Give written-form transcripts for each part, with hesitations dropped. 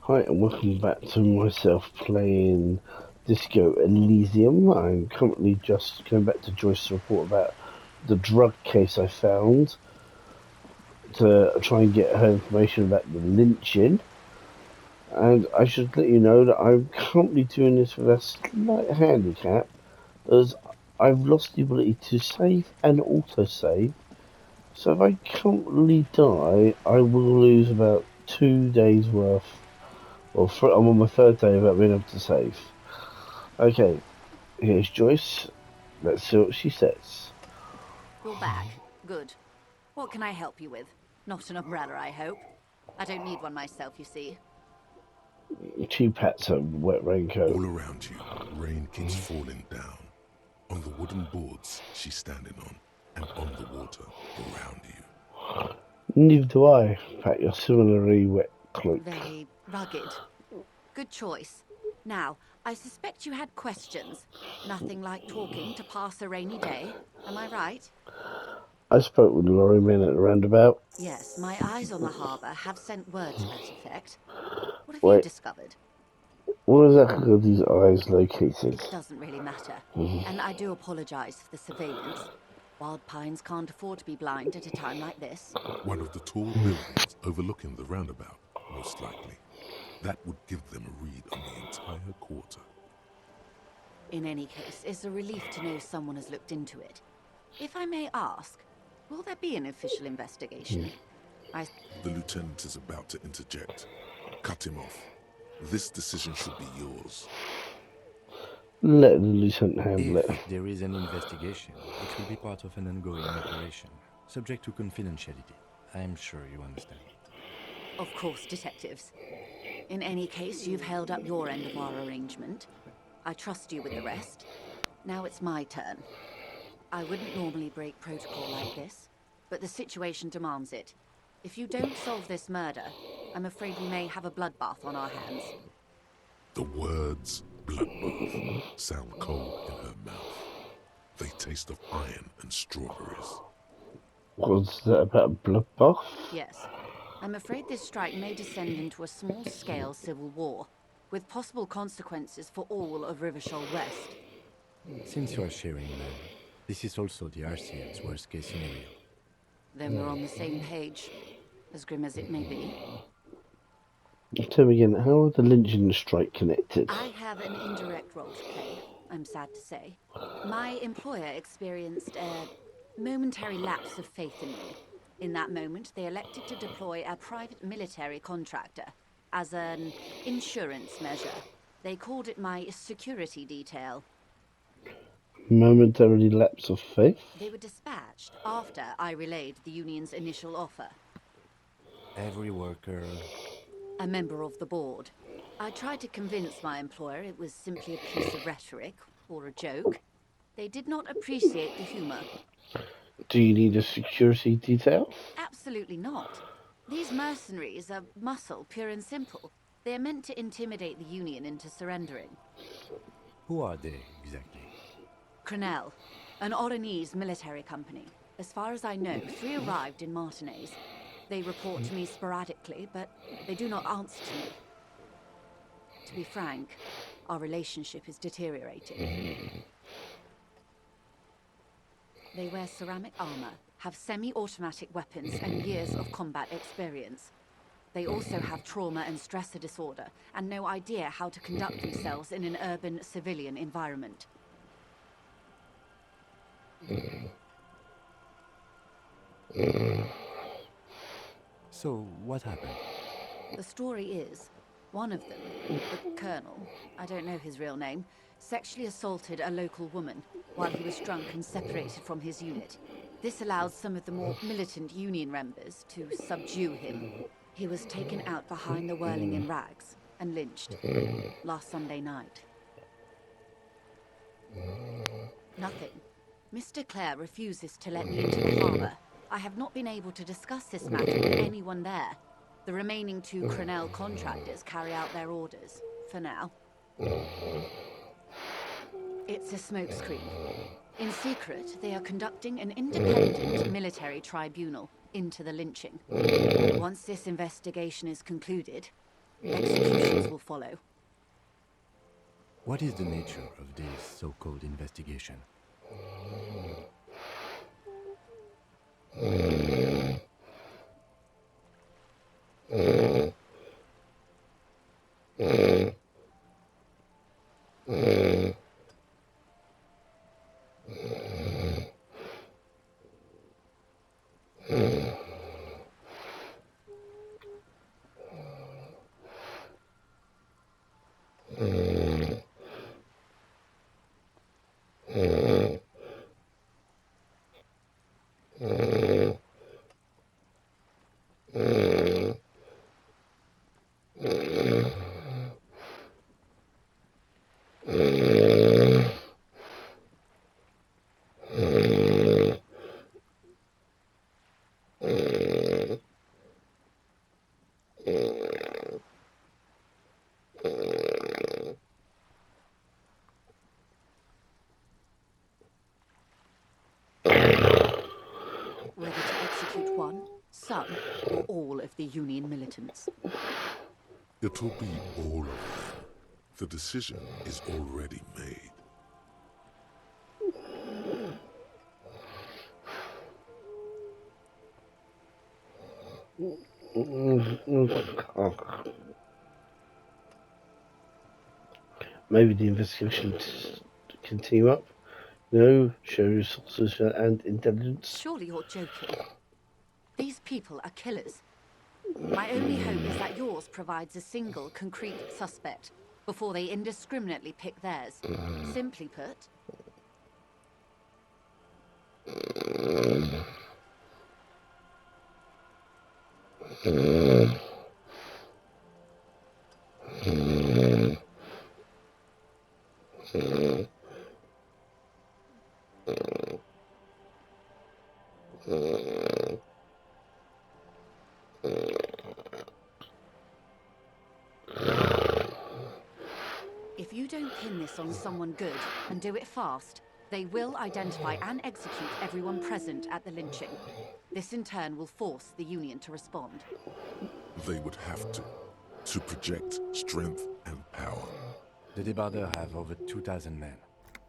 Hi and welcome back to myself playing Disco Elysium. I'm currently just going back to Joyce's report about the drug case I found to try and get her information about the lynching. And I should let you know that I'm currently doing this with a slight handicap as I've lost the ability to save and autosave. So if I currently die, I will lose about 2 days worth. I'm on my third day without being able to save. Okay, here's Joyce. Let's see what she says. You're back. Good. What can I help you with? Not an umbrella, I hope. I don't need one myself, you see. She pats her wet raincoat. All around you, rain keeps falling down. On the wooden boards she's standing on, and on the water around you. Neither do I. Pat your similarly wet cloak. Very rugged. Good choice. Now, I suspect you had questions. Nothing like talking to pass a rainy day. Am I right? I spoke with the lorryman at the roundabout. Yes, my eyes on the harbour have sent word to that effect. What have you Wait, discovered? what exactly are these eyes located? It doesn't really matter. And I do apologize for the surveillance. Wild Pines can't afford to be blind at a time like this. One of the tall buildings overlooking the roundabout, most likely. That would give them a read on the entire quarter. In any case, it's a relief to know someone has looked into it. If I may ask, will there be an official investigation? The lieutenant is about to interject. Cut him off. This decision should be yours. Let the lieutenant handle it. If there is an investigation, it will be part of an ongoing operation, subject to confidentiality. I'm sure you understand. Of course, detectives. In any case, you've held up your end of our arrangement. I trust you with the rest. Now it's my turn. I wouldn't normally break protocol like this, but the situation demands it. If you don't solve this murder, I'm afraid we may have a bloodbath on our hands. The words bloodbath sound cold in her mouth. They taste of iron and strawberries. Was that about a bloodbath? Yes. I'm afraid this strike may descend into a small-scale civil war, with possible consequences for all of Rivershoal West. Since you are sharing them, this is also the RCM's worst-case scenario. Then we're on the same page, as grim as it may be. Tell me again, how are the lynching and the strike connected? I have an indirect role to play, I'm sad to say. My employer experienced a momentary lapse of faith in me. In that moment, they elected to deploy a private military contractor as an insurance measure. They called it my security detail. Momentary lapse of faith? They were dispatched after I relayed the union's initial offer. Every worker... A member of the board. I tried to convince my employer it was simply a piece of rhetoric or a joke. They did not appreciate the humor. Do you need a security detail? Absolutely not. These mercenaries are muscle, pure and simple. They are meant to intimidate the Union into surrendering. Who are they, exactly? Crenell, an Oranese military company. As far as I know, 3 arrived in Martinez. They report to me sporadically, but they do not answer to me. To be frank, our relationship is deteriorating. They wear ceramic armor, have semi-automatic weapons, and years of combat experience. They also have trauma and stressor disorder, and no idea how to conduct themselves in an urban civilian environment. So, what happened? The story is, one of them, the colonel, I don't know his real name, sexually assaulted a local woman while he was drunk and separated from his unit. This allows some of the more militant Union members to subdue him. He was taken out behind the whirling in rags and lynched last Sunday night. Nothing. Mr. Clare refuses to let me into the harbour. I have not been able to discuss this matter with anyone there. The remaining 2 Crenell contractors carry out their orders, for now. It's a smokescreen. In secret, they are conducting an independent military tribunal into the lynching. Once this investigation is concluded, Executions will follow. What is the nature of this so-called investigation? Whether to execute one, some, or all of the Union militants. It'll be all of them. The decision is already made. Maybe the investigation continue up. No, show resources and intelligence. Surely you're joking. These people are killers. My only hope is that yours provides a single, concrete suspect before they indiscriminately pick theirs. Simply put, if you don't pin this on someone good and do it fast, they will identify and execute everyone present at the lynching. This in turn will force the Union to respond. They would have to project strength and power. The Debarders have over 2,000 men.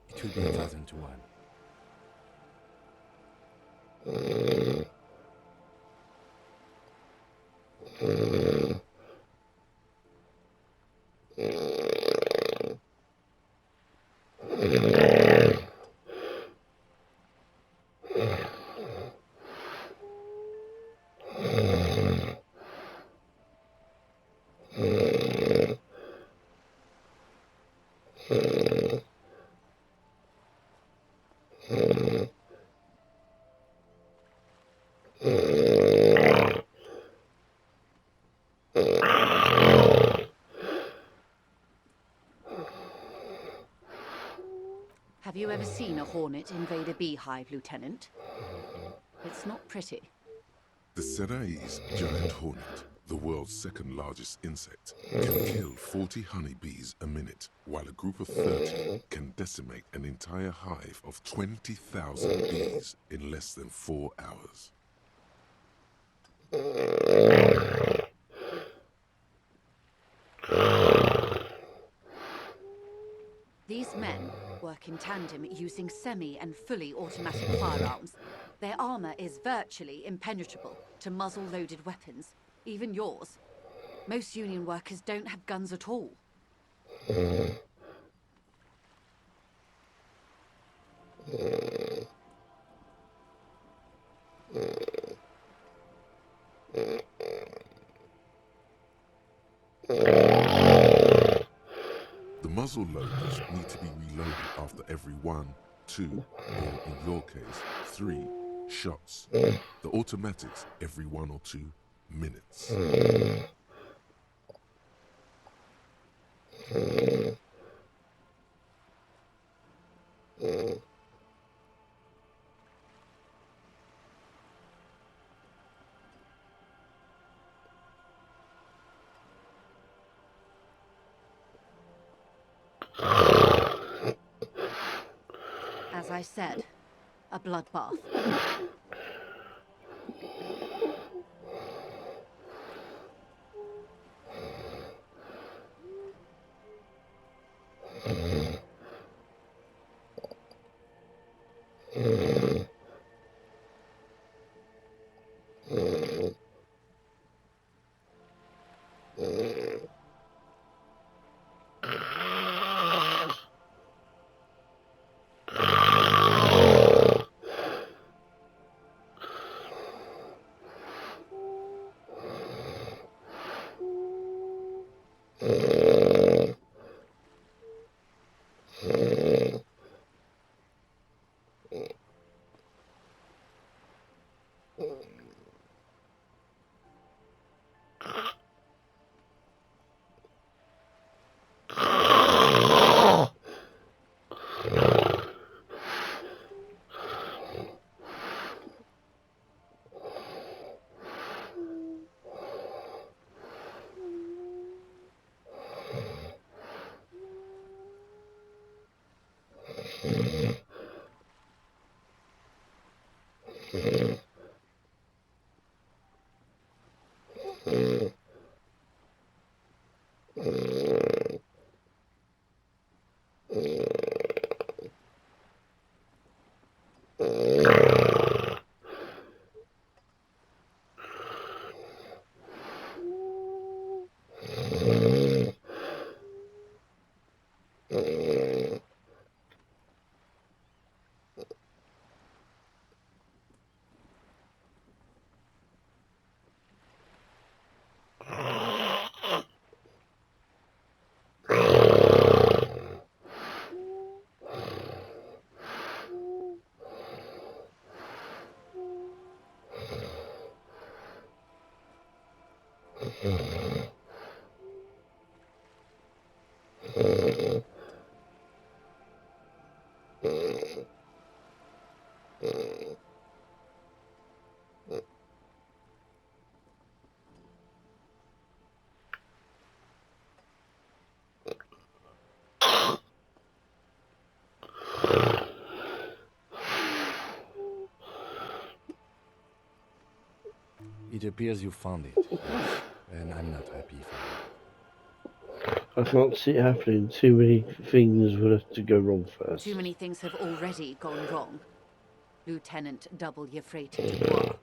It will be 1,000 to 1. Have you ever seen a hornet invade a beehive, Lieutenant? It's not pretty. The Serai's giant hornet, the world's second largest insect, can kill 40 honeybees a minute, while a group of 30 can decimate an entire hive of 20,000 bees in less than 4 hours. These men work in tandem using semi and fully automatic firearms. Their armor is virtually impenetrable to muzzle-loaded weapons, even yours. Most Union workers don't have guns at all. The muzzle loaders need to be reloaded after every 1, 2, or in your case, 3 shots. The automatics every 1 or 2 minutes. As I said, a bloodbath. It appears you found it, yes, and I'm not happy for you. I can't see it happening. Too many things would have to go wrong first. Too many things have already gone wrong. Lieutenant W. Freighter Dubois.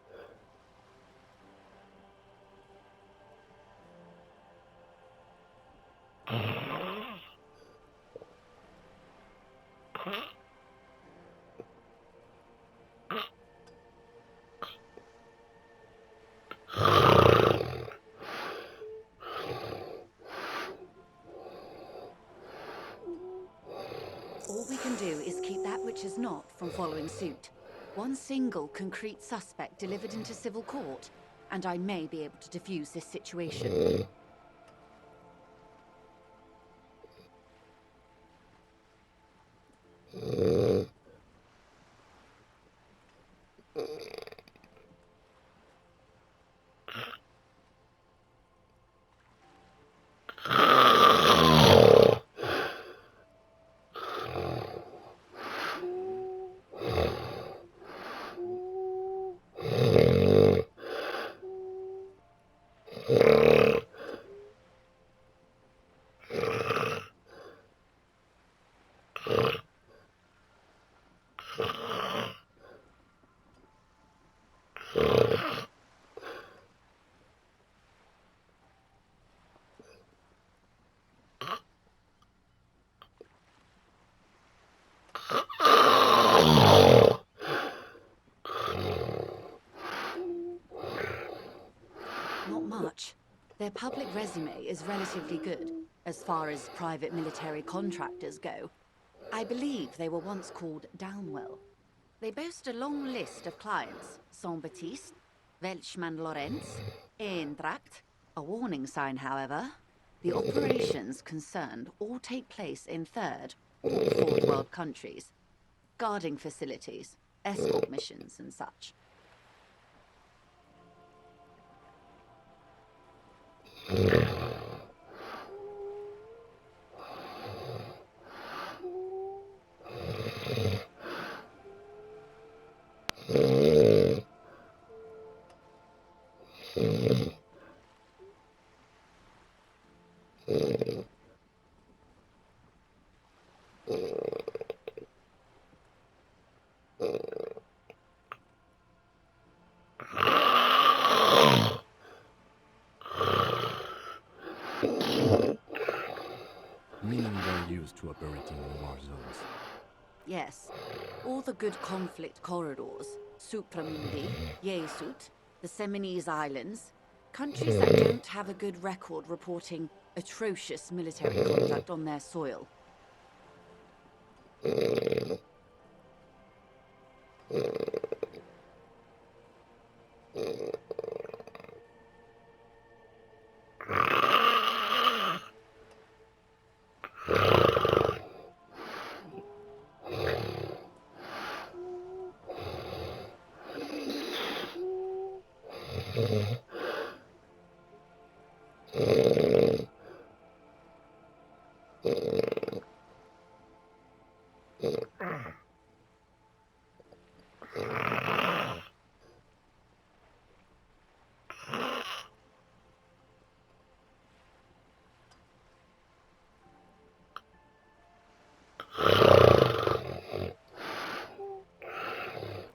All we can do is keep that which is not from following suit. One single concrete suspect delivered into civil court, and I may be able to defuse this situation. Not much. Their public resume is relatively good, as far as private military contractors go. I believe they were once called Downwell. They boast a long list of clients: Saint-Baptiste, Welchman Lorentz, Eendracht. A warning sign, however. The operations concerned all take place in third or fourth world countries. Guarding facilities, escort missions and such. meaning they're used to operating in war zones. Yes. All the good conflict corridors, Supramundi, Yesut, the Seminese Islands, countries that don't have a good record reporting atrocious military conduct on their soil.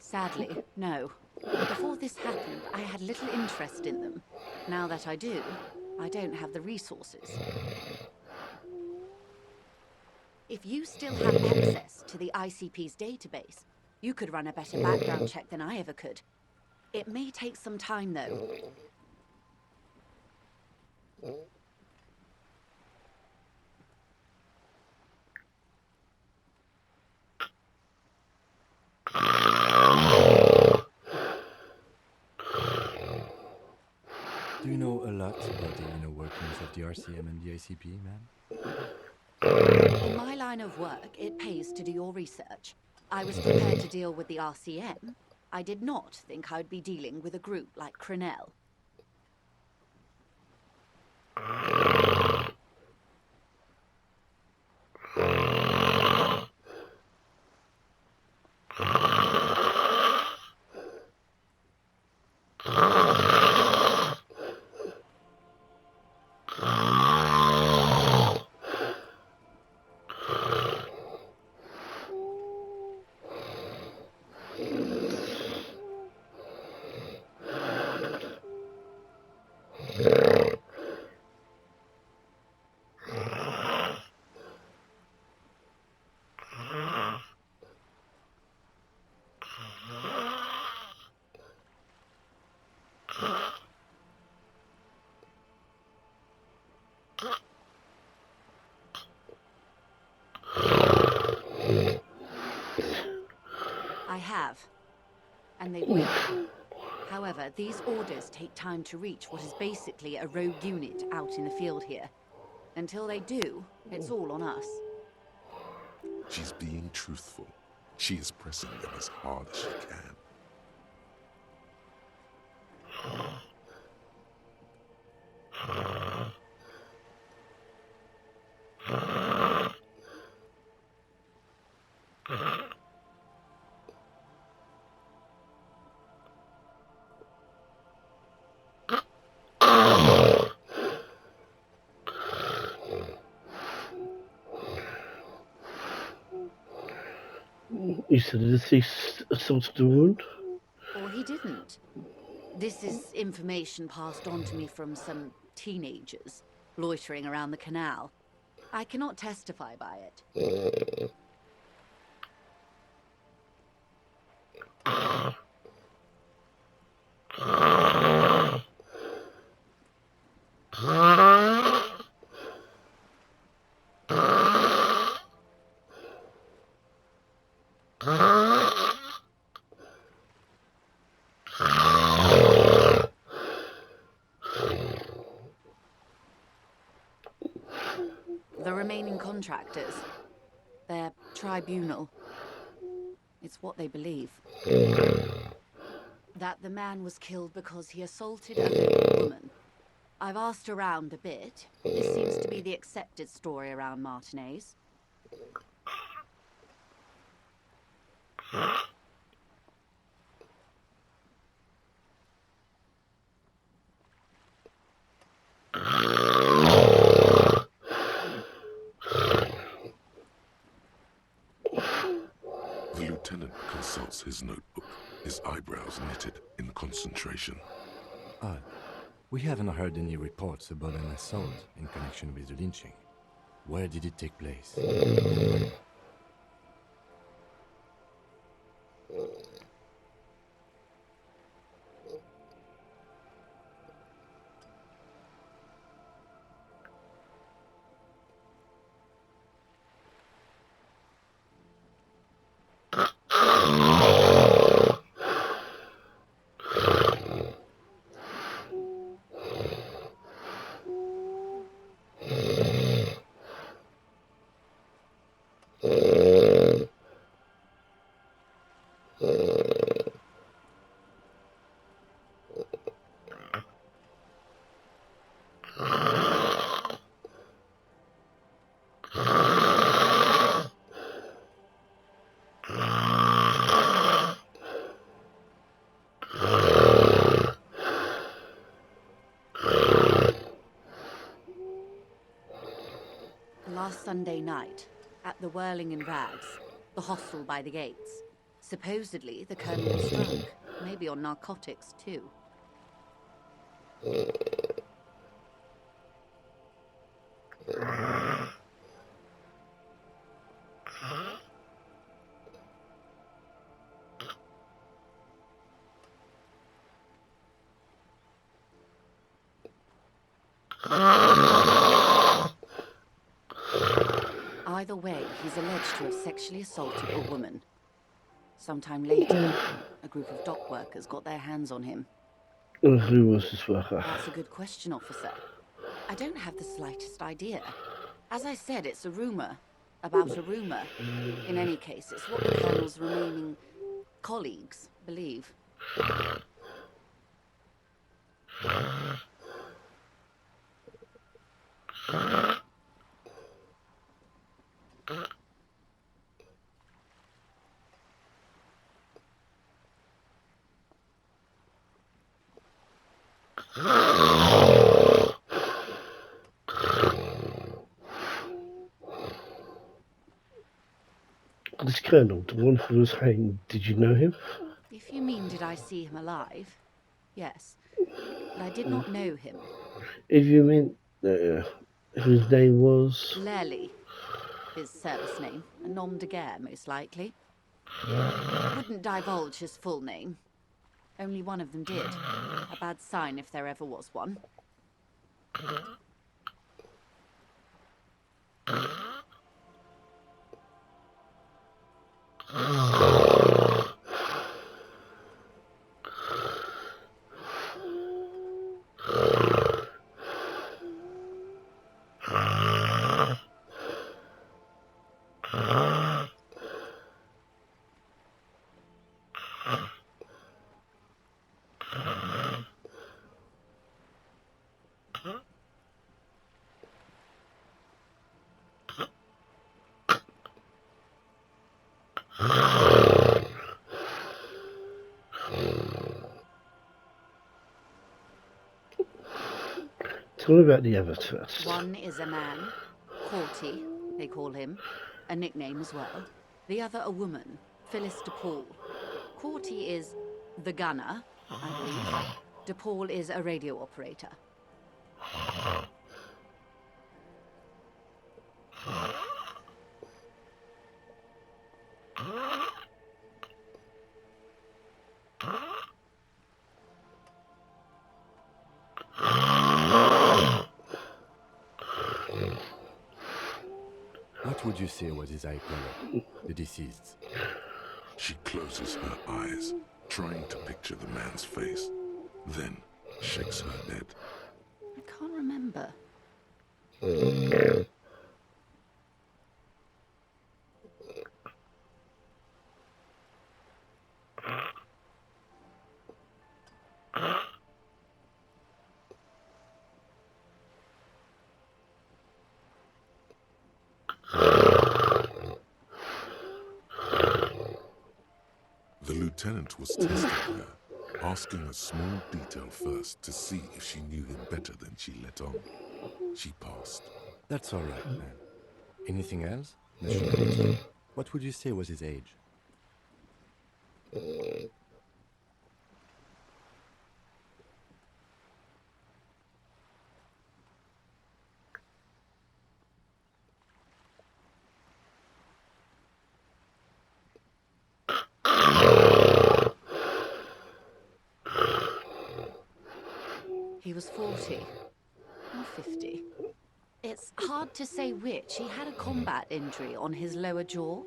Sadly, no. Before this happened, I had little interest in them. Now that I do, I don't have the resources. If you still have access to the ICP's database, you could run a better background check than I ever could. It may take some time, though. Do you know a lot about the inner workings of the RCM and the ICP, ma'am? In my line of work, it pays to do your research. I was prepared to deal with the RCM. I did not think I'd be dealing with a group like Crenell. I have, and they will. However, these orders take time to reach what is basically a rogue unit out in the field here. Until they do, it's all on us. She's being truthful. She is pressing them as hard as she can. You said the deceased assaulted the wound? Or he didn't. This is information passed on to me from some teenagers loitering around the canal. I cannot testify by it. The remaining contractors, their tribunal. It's what they believe. That the man was killed because he assaulted a local woman. I've asked around a bit. This seems to be the accepted story around Martinez. The lieutenant consults his notebook, his eyebrows knitted in concentration. Odd. We haven't heard any reports about an assault in connection with the lynching. Where did it take place? And when? Last Sunday night, at the Whirling in Rags, the hostel by the gates. Supposedly, the Colonel was drunk, maybe on narcotics too. Either way, he's alleged to have sexually assaulted a woman. Sometime later, a group of dock workers got their hands on him. Who was this worker? That's a good question, officer. I don't have the slightest idea. As I said, it's a rumor about a rumor. In any case, it's what the Colonel's remaining colleagues believe. This Colonel, the one who was hanged, did you know him? If you mean, did I see him alive? Yes. But I did not know him. If you mean whose name was... Lely, his service name. A nom de guerre, most likely. Wouldn't divulge his full name. Only one of them did. A bad sign if there ever was one. Tell me about the others first. One is a man, Corty, they call him, a nickname as well. The other a woman, Phyllis DePaul. Corty is the gunner, I believe. DePaul is a radio operator. What would you say was his eye color, the deceased's? She closes her eyes, trying to picture the man's face, then shakes her head. I can't remember. The lieutenant was testing her, asking a small detail first to see if she knew him better than she let on. She passed. That's all right, then. Anything else? Nationality? What would you say was his age? was 40 or 50. It's hard to say which. He had a combat injury on his lower jaw.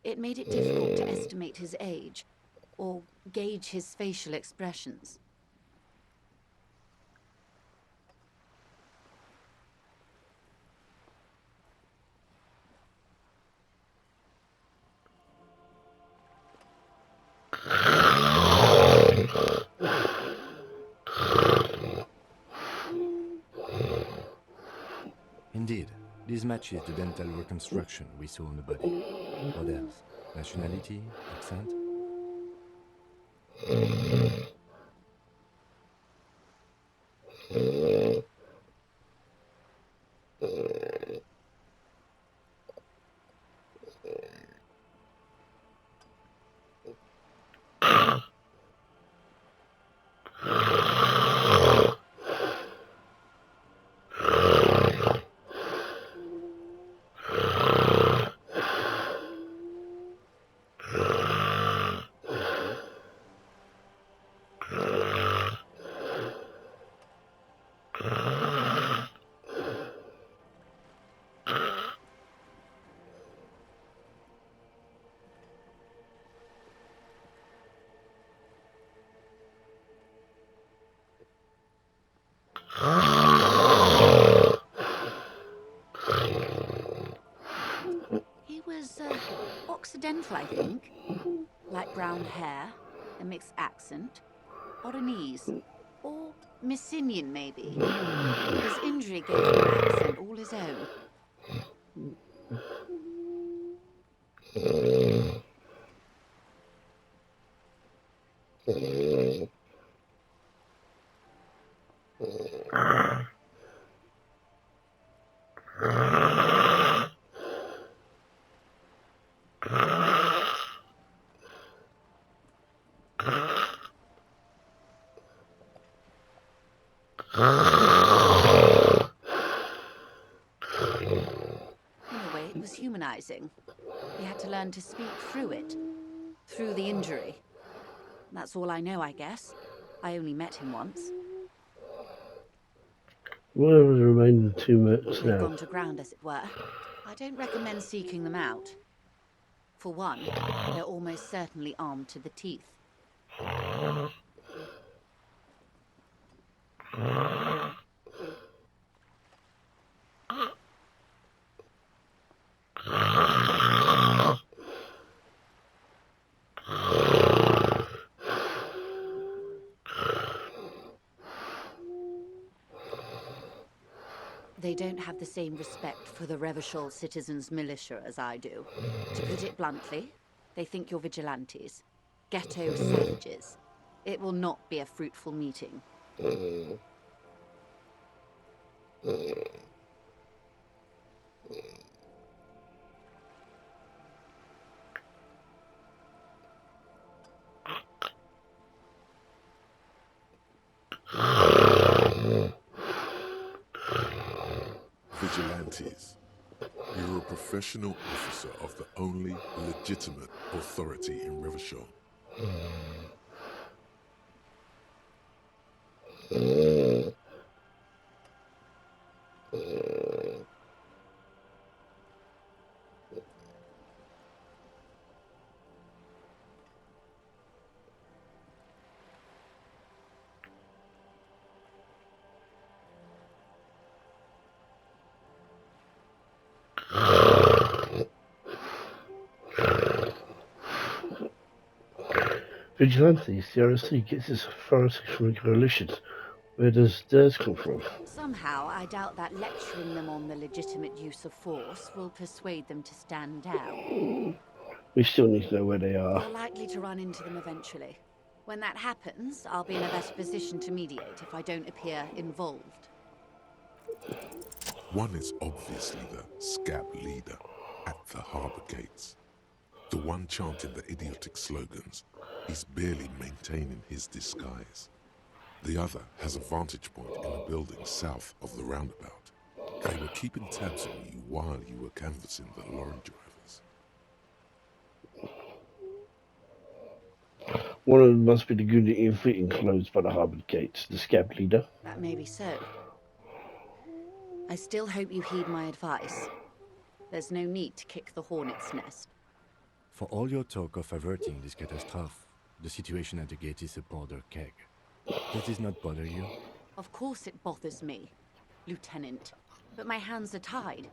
It made it difficult to estimate his age or gauge his facial expressions. Indeed, this matches the dental reconstruction we saw on the body. What else? Nationality? Accent? He was Occidental, I think. Light brown hair, a mixed accent, Oranese, or Messinian maybe. His injury gave him an accent all his own. In a way, it was humanizing. He had to learn to speak through it, through the injury. That's all I know, I guess. I only met him once. Where are the remaining 2 minutes They've now? gone to ground, as it were. I don't recommend seeking them out. For one, they're almost certainly armed to the teeth. They don't have the same respect for the Revachol citizens' militia as I do. To put it bluntly, they think you're vigilantes. Ghetto savages. It will not be a fruitful meeting. Vigilantes. You're a professional officer of the only legitimate authority in Revachol. Vigilantes, the RSC gets its authority from a coalition. Where does theirs come from? Somehow, I doubt that lecturing them on the legitimate use of force will persuade them to stand down. We still need to know where they are. You're likely to run into them eventually. When that happens, I'll be in a better position to mediate if I don't appear involved. One is obviously the scab leader at the harbour gates. The one chanting the idiotic slogans. He's barely maintaining his disguise. The other has a vantage point in a building south of the roundabout. They were keeping tabs on you while you were canvassing the lorry drivers. One of them must be the unit in fleet enclosed by the harbour gates, the scab leader. That may be so. I still hope you heed my advice. There's no need to kick the hornet's nest. For all your talk of averting this catastrophe, the situation at the gate is a powder keg. Does this not bother you? Of course it bothers me, Lieutenant. But my hands are tied.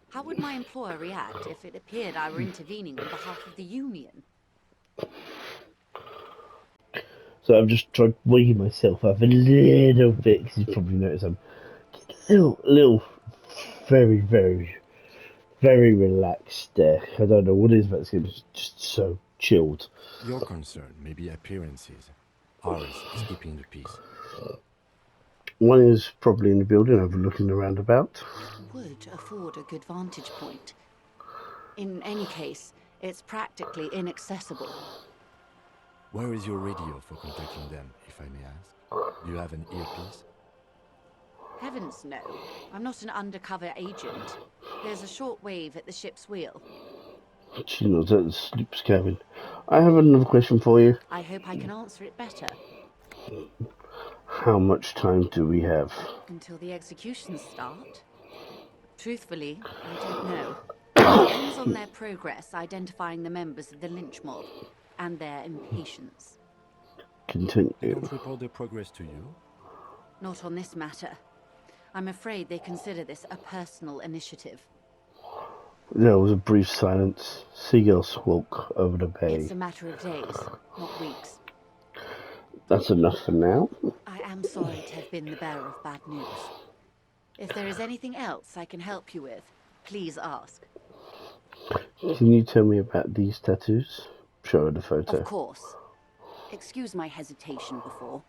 How would my employer react if it appeared I were intervening on behalf of the Union? So I'm just trying to weigh myself up a little bit, because you probably noticed I'm a little, very, very, very relaxed there. I don't know what it is, but it's just so chilled. Your concern may be appearances. Ours is keeping the peace. One is probably in the building overlooking the roundabout. That would afford a good vantage point. In any case, it's practically inaccessible. Where is your radio for contacting them, if I may ask? Do you have an earpiece? Heavens no. I'm not an undercover agent. There's a short wave at the ship's wheel. She nods at the sloop's cabin. I have another question for you. I hope I can answer it better. How much time do we have? Until the executions start? Truthfully, I don't know. It depends on their progress identifying the members of the lynch mob and their impatience. They Continue. don't report their progress to you? Not on this matter. I'm afraid they consider this a personal initiative. There was a brief silence. Seagulls squawk over the bay. It's a matter of days, not weeks. That's enough for now. I am sorry to have been the bearer of bad news. If there is anything else I can help you with, please ask. Can you tell me about these tattoos? Show her the photo. Of course. Excuse my hesitation before.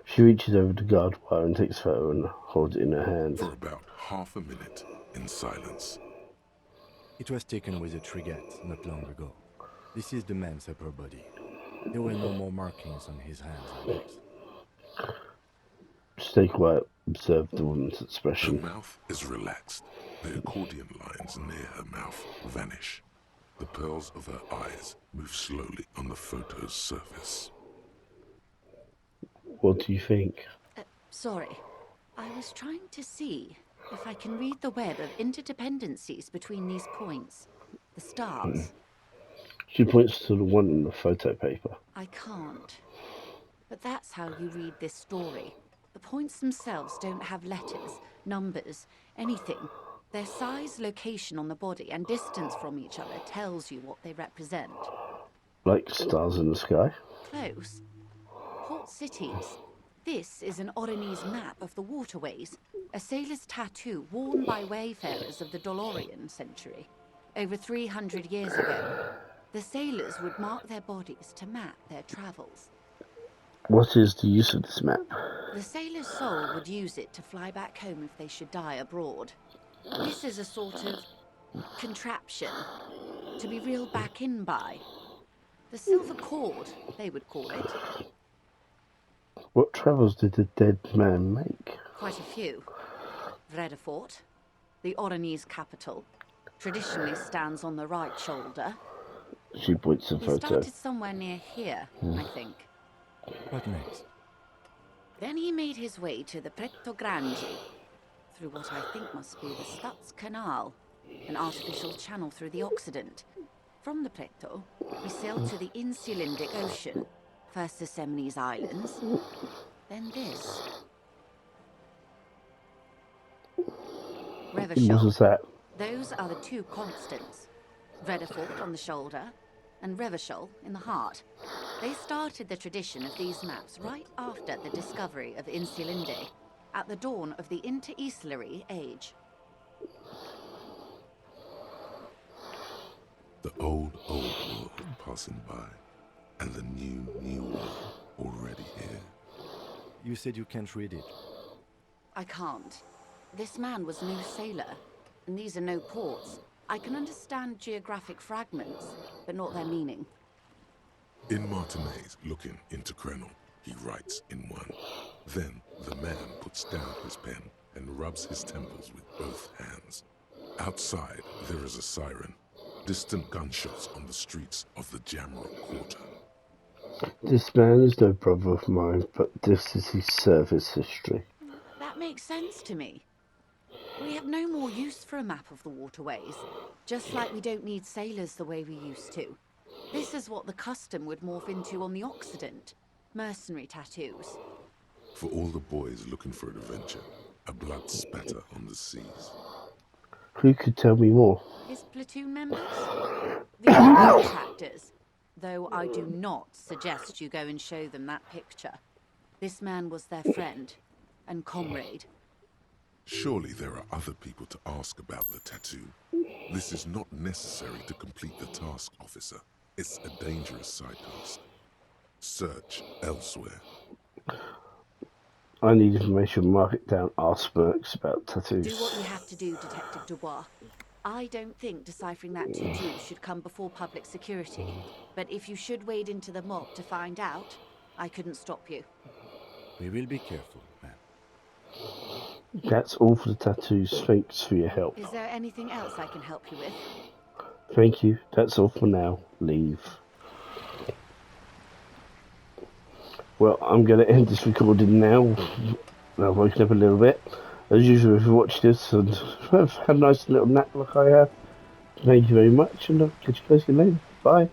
She reaches over the guard wire and takes a photo and holds it in her hand. For about half a minute, in silence. It was taken with a trigette not long ago. This is the man's upper body. There were no more markings on his hands or legs. Stay quiet. Observe the woman's Her expression. mouth is relaxed. The accordion lines near her mouth vanish. The pearls of her eyes move slowly on the photo's surface. What do you think? Sorry. I was trying to see if I can read the web of interdependencies between these points. The stars. She points to the one in the photo paper. I can't. But that's how you read this story. The points themselves don't have letters, numbers, anything. Their size, location on the body, and distance from each other tells you what they represent. Like stars in the sky. Close. Port cities. This is an Oronese map of the waterways, a sailor's tattoo worn by wayfarers of the Dolorian century. Over 300 years ago, the sailors would mark their bodies to map their travels. What is the use of this map? The sailor's soul would use it to fly back home if they should die abroad. This is a sort of contraption to be reeled back in by. The silver cord, they would call it. What travels did the dead man make? Quite a few. Vredefort, the Oronese capital, traditionally stands on the right shoulder. She points to the He photo. started somewhere near here, I think. What next? Then he made his way to the Pretto Grande, through what I think must be the Stutz Canal, an artificial channel through the Occident. From the Pretto, he sailed to the Insulindic Ocean, first the Semines Islands, then this. What Revachol. was that? Those are the two constants. Vredefort on the shoulder, and Revachol in the heart. They started the tradition of these maps right after the discovery of Insulinde, at the dawn of the Inter-Islary Age. The old world passing by, and the new world already here. You said you can't read it. I can't. This man was no sailor, and these are no ports. I can understand geographic fragments, but not their meaning. In Martinez, looking into Krenel, he writes in one. Then the man puts down his pen and rubs his temples with both hands. Outside, there is a siren. Distant gunshots on the streets of the Jamrock Quarter. This man is no brother of mine, but this is his service history. That makes sense to me. We have no more use for a map of the waterways, just like we don't need sailors the way we used to. This is what the custom would morph into on the Occident. Mercenary tattoos. For all the boys looking for adventure, a blood spatter on the seas. Who could tell me more? His platoon members? The other contractors. Though I do not suggest you go and show them that picture. This man was their friend and comrade. Surely there are other people to ask about the tattoo. This is not necessary to complete the task, officer. It's a dangerous side task. Search elsewhere. I need information, mark it down, ask Mercs about tattoos. Do what you have to do, Detective Dubois. I don't think deciphering that tattoo should come before public security. But if you should wade into the mob to find out, I couldn't stop you. We will be careful, ma'am. That's all for the tattoos. Thanks for your help. Is there anything else I can help you with? Thank you. That's all for now. Leave. Well, I'm going to end this recording now. I've woken up a little bit. As usual, if you watch this and have had a nice little nap like I have, thank you very much, and I'll catch you guys again later. Bye.